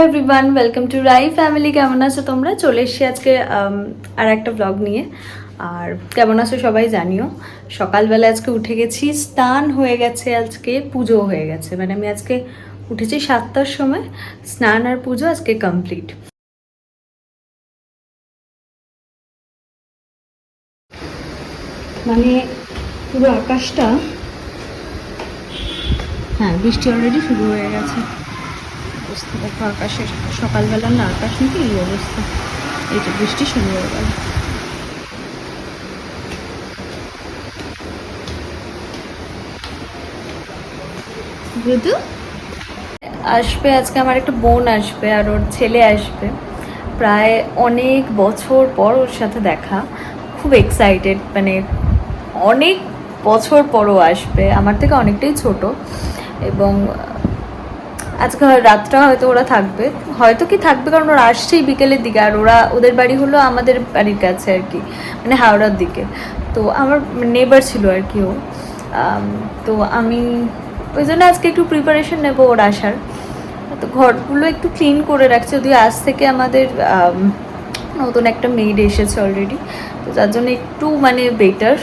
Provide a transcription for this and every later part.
Everyone, welcome to Rai family. কেমন আছো তোমরা? চলে এসেছি আজকে আর একটা ব্লগ নিয়ে। আর কেমন আছো সবাই জানিও। সকালবেলা আজকে উঠে গেছি, স্নান হয়ে গেছে, আজকে পুজো হয়ে গেছে। মানে আমি আজকে উঠেছি 7টার সময়, স্নান আর পুজো আজকে কমপ্লিট। মানে পুরো আকাশটা, হ্যাঁ বৃষ্টি অলরেডি শুরু হয়ে গেছে। অবস্থা দেখো আকাশের, সকালবেলা না আকাশ নাকি এই অবস্থা। এই যে বৃষ্টি শুরু হয়ে গেল। বুঝু আসবে আজকে, আমার একটা বোন আসবে আর ওর ছেলে আসবে। প্রায় অনেক বছর পর ওর সাথে দেখা, খুব এক্সাইটেড। মানে অনেক বছর পরও আসবে, আমার থেকে অনেকটাই ছোট। এবং আজকে রাতটা হয়তো ওরা থাকবে, হয়তো কি থাকবে, কারণ ওরা আসছেই বিকেলের দিকে। আর ওদের বাড়ি হলো আমাদের বাড়ির কাছে আর কি, মানে হাওড়ার দিকে। তো আমার নেবার ছিল আর কি ও। তো আমি ওই জন্য আজকে একটু প্রিপারেশন নেবো ওর আসার। তো ঘরগুলো একটু ক্লিন করে রাখছি, যদিও আজ থেকে আমাদের নতুন একটা মেড এসেছে অলরেডি, তো যার জন্য একটু মানে বেটার।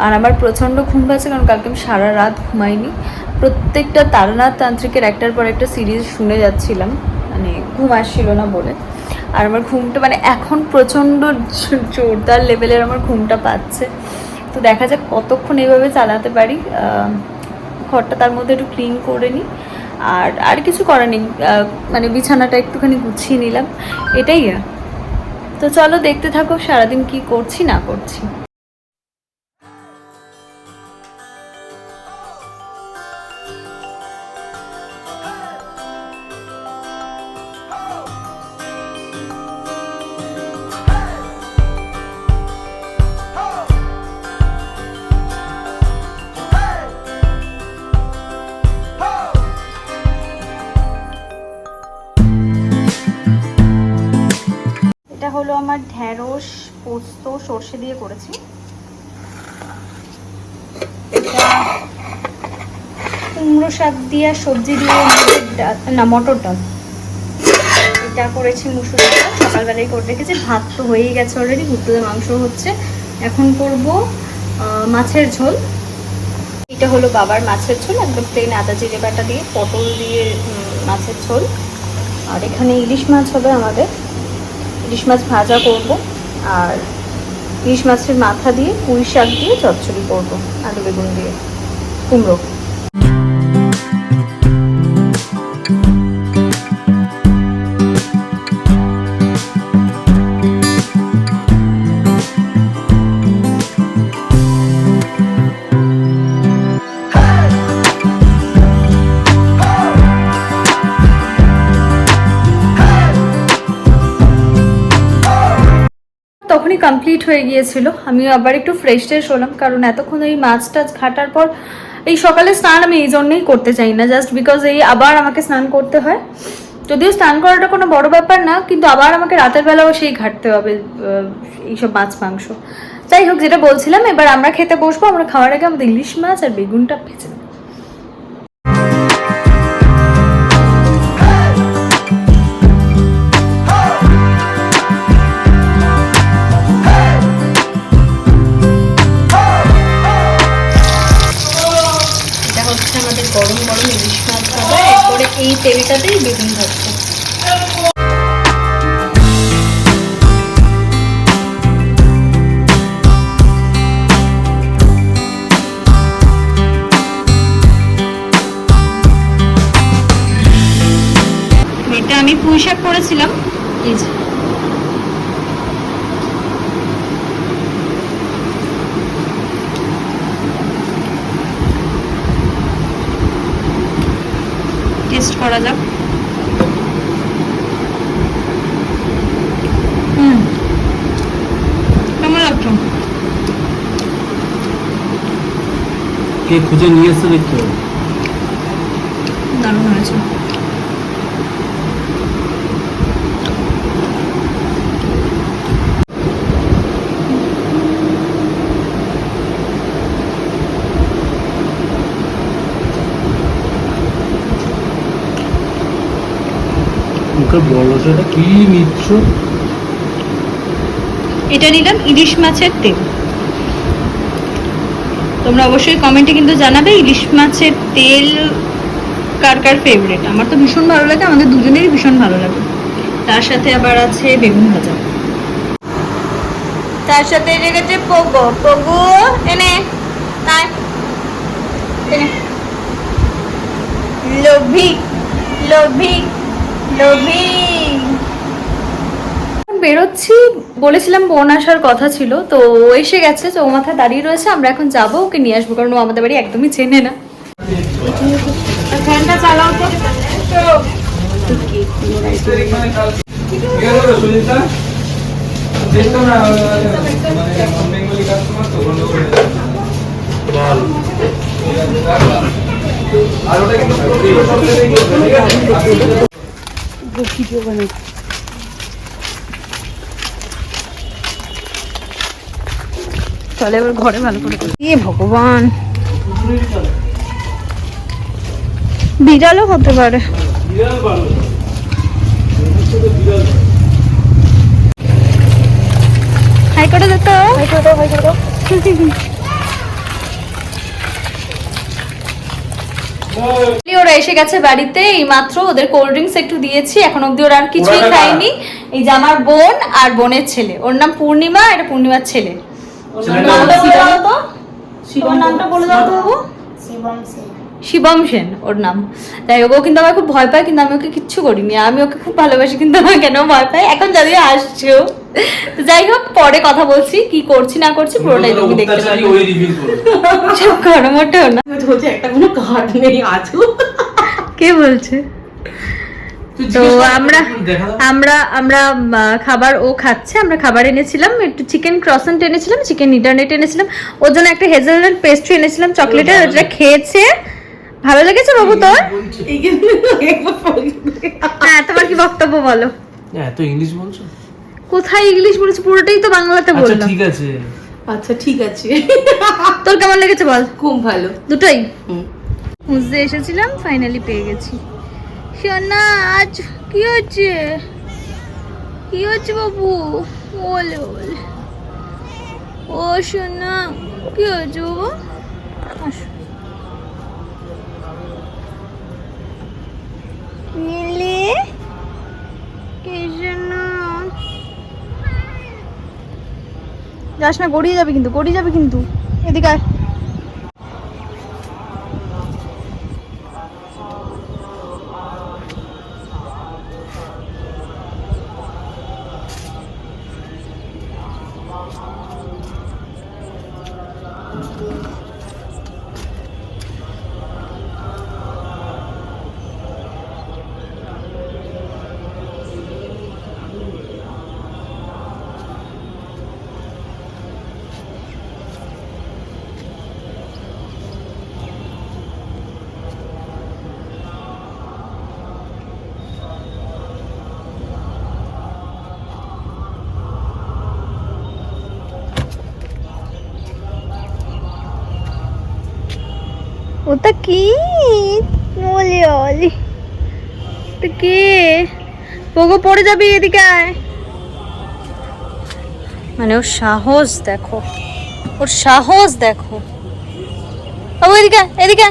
আর আমার প্রচণ্ড ঘুম পাচ্ছে, কারণ কালকে আমি সারা রাত ঘুমাইনি। প্রত্যেকটা তারানাথ তান্ত্রিকের একটার পর একটা সিরিজ শুনে যাচ্ছিলাম, মানে ঘুম আসছিল না বলে। আর আমার ঘুমটা মানে এখন প্রচণ্ড জোরদার লেভেলের আমার ঘুমটা পাচ্ছে। তো দেখা যাক কতক্ষণ এইভাবে চালাতে পারি। ঘরটা তার মধ্যে একটু ক্লিন করে নিই, আর কিছু করার নেই। মানে বিছানাটা একটুখানি গুছিয়ে নিলাম, এটাই। তো চলো দেখতে থাকো সারাদিন কি করছি না করছি। এটা হলো আমার ঢ্যাঁড়স পোস্ত সর্ষে দিয়ে করেছি। এটা কুমড়ো শাক দিয়ে সবজি দিয়ে না মটর ডাল। এটা করেছি মুসুর ডাল, সকালবেলায় করে রেখেছি। ভাত তো হয়েই গেছে অলরেডি, ভুট্টোদের মাংস হচ্ছে। এখন করব মাছের ঝোল। এটা হলো বাবার মাছের ঝোল, একদম প্লেন আদা জিরে বাটা দিয়ে, পটল দিয়ে মাছের ঝোল। আর এখানে ইলিশ মাছ হবে আমাদের, ইলিশ মাছ ভাজা করব। আর ইলিশ মাছের মাথা দিয়ে পুঁই শাক দিয়ে চচ্চড়ি করব, আলু বেগুন দিয়ে, কুমড়ো। তখনই কমপ্লিট হয়ে গিয়েছিল। আমি আবার একটু ফ্রেশ ট্রেশ হলাম, কারণ এতক্ষণ এই মাছ টাছ ঘাটার পর এই সকালে স্নান আমি এই জন্যই করতে চাই না, জাস্ট বিকজ এই আবার আমাকে স্নান করতে হয়। যদিও স্নান করাটা কোনো বড় ব্যাপার না, কিন্তু আবার আমাকে রাতের বেলাও সেই ঘাটতে হবে এইসব মাছ মাংস। যাই হোক, যেটা বলছিলাম, এবার আমরা খেতে বসবো। আমরা খাওয়ার আগে আমাদের ইলিশ মাছ আর বেগুনটা ভেজে নেবো। আমাদের গরম গরম ইলিশ মাছ ভাজা, এরপরে এই তেলটাতেই বেগুন ভাজবো। এটা আমি পুঁই শাক করেছিলাম, এই যে টেস্ট করা যাক। কেমন লাগছো? কে খুঁজে নিয়ে এসে দেখতে হবে। দারুণ হয়েছে। মুখে বড়টা কি নিচ্ছ? এটা নিলাম ইলিশ মাছের তেল। তোমরা অবশ্যই কমেন্টে কিন্তু জানাবে ইলিশ মাছের তেল কার কার ফেভারিট। আমার তো ভীষণ ভালো লাগে, আমাদের দুজনেরই ভীষণ ভালো লাগে। তার সাথে আবার আছে বেগুন ভাজা, তার সাথে রেখেছে পোগো। পোগো এনে আয়, এনে। লোভী লোভী লোভী। বেরোচ্ছি, বলেছিলাম বোন আসার কথা ছিল, তো ও এসে গেছে, তো ও মাথায় দাঁড়িয়ে রয়েছে। আমরা এখন যাবো, ওকে নিয়ে আসবো, কারণ ও আমাদের বাড়ি একদমই চেনে না। ফ্যানটা চালাও তো। চলে এবার ঘরে ভালো করে। এ ভগবান, বিড়ালও হতে পারে। হাই করে দে তো। ওরা এসে গেছে বাড়িতে, এই মাত্র ওদের কোল্ড ড্রিঙ্কস একটু দিয়েছি, এখন অব্দি ওরা আর কিছুই খায়নি। এই যে আমার বোন আর বোনের ছেলে, ওর নাম পূর্ণিমা, এটা পূর্ণিমার ছেলে। নামটা বলে দাও তো বাবু। শিবম সেন ওর নাম। যাই হোক, ও কিন্তু আমার খুব ভয় পায়, কিন্তু আমি ওকে কিচ্ছু করিনি, আমি ওকে খুব ভালোবাসি, কিন্তু আমার কেন ভয় পায় এখন যদিও আসছেও। তো যাই হোক, পরে কথা বলছি, কি করছি না করছি পুরোটাই তুমি দেখতে পাবে। সব করো, মোটেও না। একটা কোনো কার্ড নেই আজও। কে বলছে? তো আমরা আমরা আমরা খাবার ও খাচ্ছে, আমরা খাবার এনেছিলাম, একটু চিকেন ক্রসেন্ট এনেছিলাম, চিকেন ইন্টারনেট এনেছিলাম, ওর জন্য একটা হেজেলনাট পেস্ট্রি এনেছিলাম চকলেটের, ওটা খেয়েছে। ভালো লেগেছে বাবু তোর? হ্যাঁ, তোমার কি বক্তব্য বলো? এত ইংলিশ বলছো? কোথায় ইংলিশ বলেছি, পুরোটাই তো বাংলাতে বললাম। ঠিক আছে, আচ্ছা ঠিক আছে। তোর কেমন লেগেছে বল? খুব ভালো। দুটোই খুঁজতে এসেছিলাম, ফাইনালি পেয়ে গেছি। সোনা, আজ কি হচ্ছে? কি হচ্ছে বাবু? বলে বল। ও সোনা, কি হচ্ছে বাবু? আসো। নীলে কি সোনা? যাস না, গড়িয়ে যাবে কিন্তু, গড়িয়ে যাবে কিন্তু। এদিকে আয়। ওটা কি? ওলে ওলে, ওটা কি? পোগো পড়ে যাবি, এদিকে আয়। মানে ওর সাহস দেখো, ওর সাহস দেখো। বাবু এদিকে এদিকে,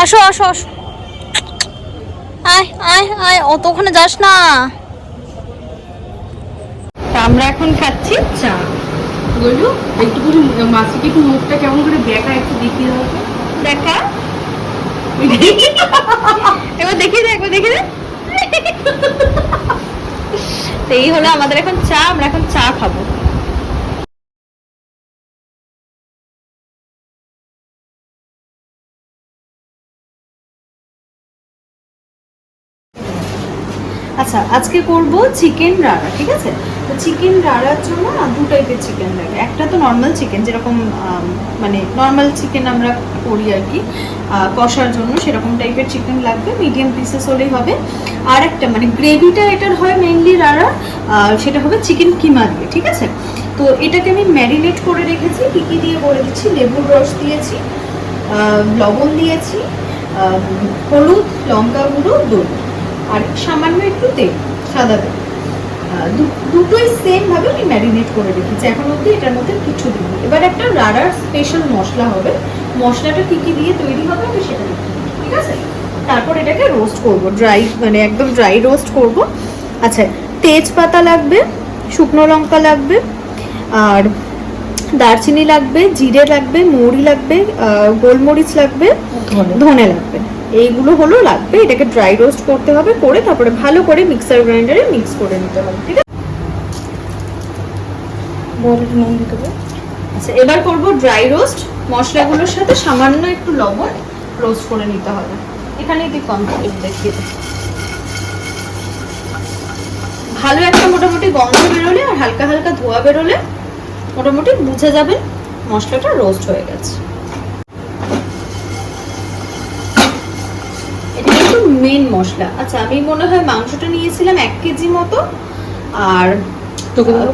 আসো আসো আসো, আয় আয় আয়, অত ওখানে যাস না। আমরা এখন খাচ্ছি চা। বলু একটু করে মাসিকে একটু মুখটা কেমন করে দেখা একটু দেখিয়ে দাও তো। দেখা, এবার দেখিয়ে দে, একবার দেখিয়ে দে। এই হলো আমাদের এখন চা, আমরা এখন চা খাবো। আচ্ছা, আজকে করব চিকেন রাড়া, ঠিক আছে? তো চিকেন রাড়ার জন্য না দু টাইপের চিকেন লাগে। একটা তো নর্মাল চিকেন, যেরকম মানে নর্মাল চিকেন আমরা করি আর কি, কষার জন্য সেরকম টাইপের চিকেন লাগবে, মিডিয়াম পিসেস হলেই হবে। আর একটা মানে গ্রেভিটা এটার হয় মেইনলি রাড়া, সেটা হবে চিকেন কিমা দিয়ে, ঠিক আছে? তো এটাকে আমি ম্যারিনেট করে রেখেছি, কী কী দিয়ে বলে দিচ্ছি। লেবুর রস দিয়েছি, লবণ দিয়েছি, হলুদ, লঙ্কা গুঁড়ো, দই। আর সামান্য একটু তেল, সাদা তেল, দুটোই সেম ভাবে আমি ম্যারিনেট করে রেখেছি। এখন অবধি এটার মধ্যে কিছু দিই। এবার একটা রারার স্পেশাল মশলা হবে, মশলাটা কি কি দিয়ে তৈরি হবে আমি সেটা দেখাবো, ঠিক আছে? তারপর এটাকে রোস্ট করব, ড্রাই মানে একদম ড্রাই রোস্ট করব। আচ্ছা, তেজপাতা লাগবে, শুকনো লঙ্কা লাগবে, আর দারচিনি লাগবে, জিরে লাগবে, মৌরি লাগবে, গোলমরিচ লাগবে, ধনে লাগবে। এইগুলো হলো লাগবে। এটাকে ড্রাই রোস্ট করতে হবে, করে তারপরে ভালো করে মিক্সার গ্রাইন্ডারে মিক্স করে নিতে হবে, ঠিক আছে? আচ্ছা, এবার করব ড্রাই রোস্ট। মশলাগুলোর সাথে সামান্য একটু লবণ রোস্ট করে নিতে হবে। এখানে একটু কনসেপ্ট দেখিয়ে দেব। ভালো একটা মোটামুটি গন্ধ বেরোলে আর হালকা হালকা ধোয়া বেরোলে মোটামুটি বুঝে যাবেন মশলাটা রোস্ট হয়ে গেছে। এটা কিন্তু মেন মশলা। আচ্ছা, আমি মনে হয় মাংসটা নিয়েছিলাম 1 কেজি মতো, আর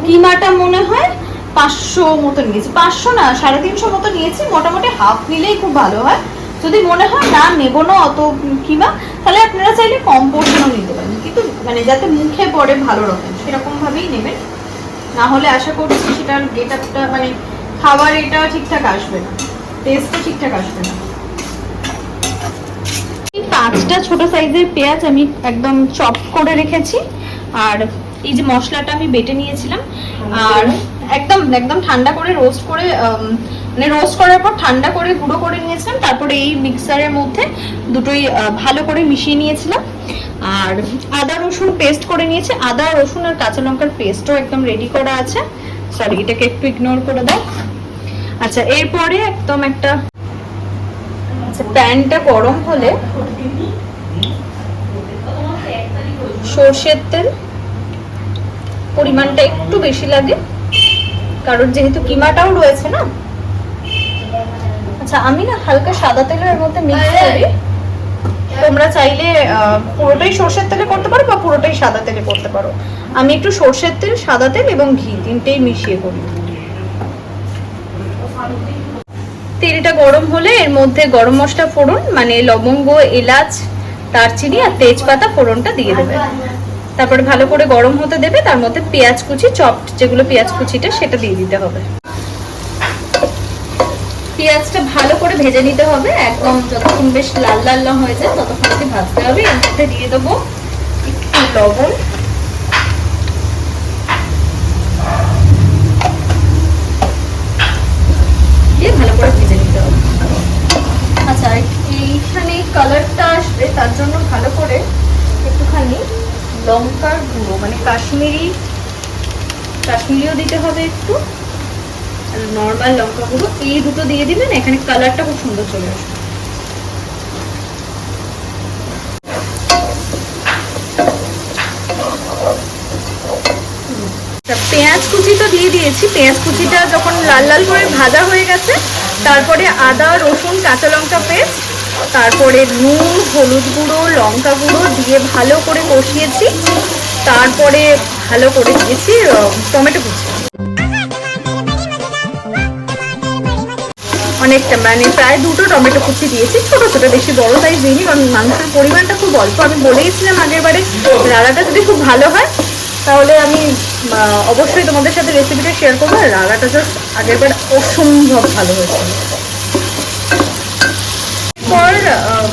কিমাটা মনে হয় 500 মতো নিয়েছি। 500 না, 350 মতো নিয়েছি। মোটামুটি হাফ নিলেই খুব ভালো হয়। যদি মনে হয় না নেবো না অত কিমা, তাহলে আপনারা চাইলে কম পোর্শনও নিতে পারেন, কিন্তু মানে যাতে মুখে পড়ে ভালো রকম সেরকম ভাবেই নেবেন। না হলে আশা করছি সেটার গেটআপটা মানে খাবার এটা ঠিকঠাক আসবে না, টেস্টটা ঠিকঠাক আসবে না। এই 5টা ছোট সাইজের পেঁয়াজ আমি একদম চপ করে রেখেছি, আর এই যে মশলাটা আমি বেটে নিয়েছিলাম, আর একদম একদম ঠান্ডা করে রোস্ট করে মানে রোস্ট করার পর ঠান্ডা করে গুঁড়ো করে নিয়েছিলাম। তারপরে এই মিক্সারের মধ্যে দুটোই ভালো করে মিশিয়ে নিয়েছিলাম। আর আদা রসুন পেস্ট করে নিয়েছি। আদা রসুন আর কাঁচা লঙ্কার পেস্টও একদম রেডি করা আছে। সরি, এটাকে একটু ইগনোর করে দাও। আচ্ছা, এরপরে একদম একটা প্যানটা গরম হলে সর্ষের তেল পরিমাণটা একটু বেশি লাগে, কারণ যেহেতু কিমাটাও রয়েছে না। আচ্ছা, আমি না হালকা সাদা তেলের মধ্যে মিক্স করি। তোমরা চাইলে পুরোটাই সর্ষের তেলে করতে পারো বা পুরোটাই সাদা তেলে করতে পারো। আমি একটু সর্ষের তেল, সাদা তেল এবং ঘি তিনটেই মিশিয়ে করি। তেলটা গরম হলে এর মধ্যে গরম মশলা ফোড়ন মানে লবঙ্গ, এলাচ, দারচিনি আর তেজপাতা ফোড়নটা দিয়ে দেবে। তারপরে ভালো করে গরম হতে দেবে। তার মধ্যে পেঁয়াজ কুচি, চপড যেগুলো পেঁয়াজ কুচিটা সেটা দিয়ে দিতে হবে। পেঁয়াজটা ভালো করে ভেজে নিতে হবে, একদম যতক্ষণ বেশ লাল লাল হয়ে যায় ততক্ষণ ভাজতে হবে। এর মধ্যে দিয়ে দেবো একটু লবণ, দিয়ে ভালো করে ভেজে নিতে হবে। আচ্ছা, এইখানে কালারটা আসবে তার জন্য ভালো করে একটুখানি লঙ্কার গুঁড়ো মানে কাশ্মীরিও দিতে হবে একটু, আর নর্মাল লঙ্কা গুঁড়ো, এই দুটো দিয়ে দিবেন। এখানে কালারটা খুব সুন্দর চলে আসবে। পেঁয়াজ কুচি তো দিয়ে দিয়েছি। পেঁয়াজ কুচিটা যখন লাল লাল করে ভাজা হয়ে গেছে, তারপরে আদা রসুন কাঁচা লঙ্কা পেস্ট, তারপরে নুন, হলুদ গুঁড়ো, লঙ্কা গুঁড়ো দিয়ে ভালো করে কষিয়েছি। তারপরে ভালো করে দিয়েছি টমেটো কুচি, অনেকটা মানে প্রায় 2টো টমেটো কুচি দিয়েছি, ছোট ছোট, বেশি বড় সাইজ দিইনি, কারণ মাংসের পরিমাণটা খুব অল্প। আমি বলেইছিলাম আগের বারে রাড়াটা যদি খুব ভালো হয় তাহলে আমি অবশ্যই তোমাদের সাথে রেসিপিটা শেয়ার করবো। আর রাড়াটা জাস্ট আগের বার অসম্ভব ভালো হয়েছিল। এরপর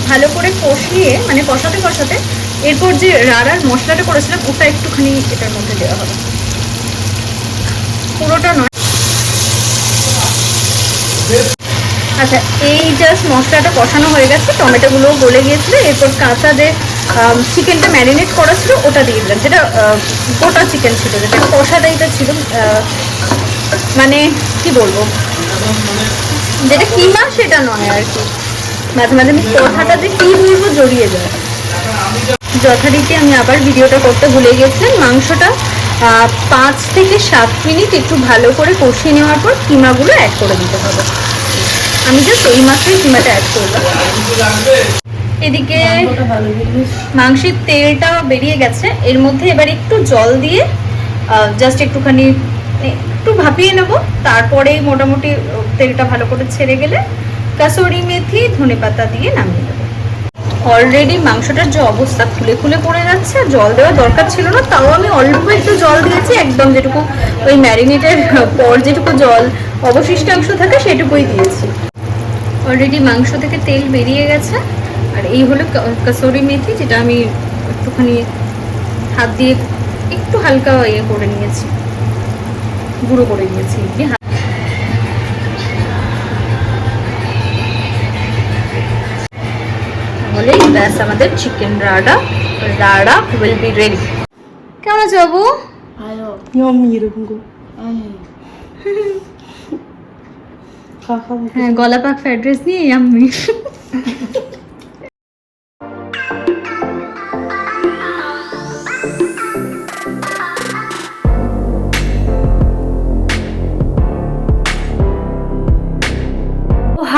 ভালো করে কষিয়ে মানে কষাতে কষাতে এরপর যে রাড়ার মশলাটা করেছিলাম ওটা একটুখানি এটার মধ্যে দেওয়া হবে, পুরোটা নয়। আচ্ছা, এই জাস্ট মশলাটা কষানো হয়ে গেছে, টমেটোগুলো গলে গিয়েছিল। এরপর কাঁচা যে চিকেনটা ম্যারিনেট করা ছিল ওটা দিয়ে দিলাম, যেটা গোটা চিকেন ছিল, যেটা কষা টাইপের ছিল, মানে কি বলবো, যেটা কিমা সেটা নয় আর কি। মাঝে মাঝে আমি কথাটা যে কি বলবো জড়িয়ে যায়। যথারীতি আমি আবার ভিডিওটা করতে ভুলে গেছিলাম। মাংসটা 5 থেকে 7 মিনিট একটু ভালো করে কষিয়ে নেওয়ার পর কিমাগুলো অ্যাড করে দিতে হবে। আমি জাস্ট এই মাত্রই কিমাটা অ্যাড করলাম। এদিকে মাংসের তেলটা বেরিয়ে গেছে, এর মধ্যে এবার একটু জল দিয়ে জাস্ট একটুখানি একটু ভাপিয়ে নেব। তারপরে মোটামুটি তেলটা ভালো করে ছেড়ে গেলে কাসুরি মেথি, ধনেপাতা দিয়ে নামিয়ে দেবো। অলরেডি মাংসটার যে অবস্থা খুলে খুলে পড়ে যাচ্ছে, জল দেওয়ার দরকার ছিল না, তাও আমি অল্প একটু জল দিয়েছি, একদম যেটুকু ওই ম্যারিনেটের পর যেটুকু জল অবশিষ্টাংশ থাকে সেটুকুই দিয়েছি। অলরেডি মাংস থেকে তেল বেরিয়ে গেছে। আর এই হলো কাসুরি মেথি, যেটা আমি একটুখানি হাত দিয়ে একটু হালকা ইয়ে করে নিয়েছি, গুঁড়ো করে নিয়েছি। তাহলে ব্যাস আমাদের চিকেন রাড়া উইল বি রেডি। কেমন আছো বাবু? Yummy 이러는 거. হ্যাঁ, গলা পাক ফ্রাইড রাইস নিয়ে ইয়াম্মি।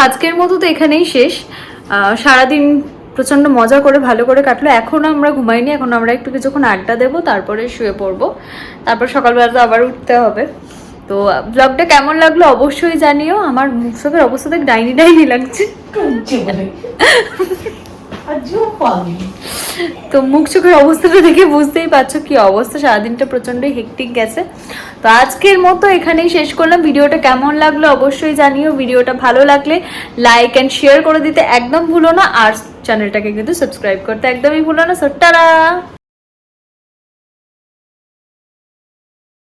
আজকের মতো তো এখানেই শেষ। সারাদিন প্রচণ্ড মজা করে ভালো করে কাটলো। এখনও আমরা ঘুমাইনি, এখন আমরা একটু কিছুক্ষণ আড্ডা দেবো, তারপরে শুয়ে পড়বো, তারপর সকালবেলা তো আবার উঠতে হবে। তো ব্লগটা কেমন লাগলো অবশ্যই জানিও। আমার মুখ চোখের অবস্থা দেখ ডাইনি ডাইনি লাগছে, তো মুখ চোখের অবস্থাটা দেখে বুঝতেই পারছো কি অবস্থা। সারাদিনটা প্রচন্ড হেক্টিক গেছে। তো আজকের মতো এখানেই শেষ করলাম। ভিডিওটা কেমন লাগলো অবশ্যই জানিও। ভিডিওটা ভালো লাগলে লাইক অ্যান্ড শেয়ার করে দিতে একদম ভুলো না, আর চ্যানেলটাকে কিন্তু সাবস্ক্রাইব করতে একদমই ভুলো না। So tata.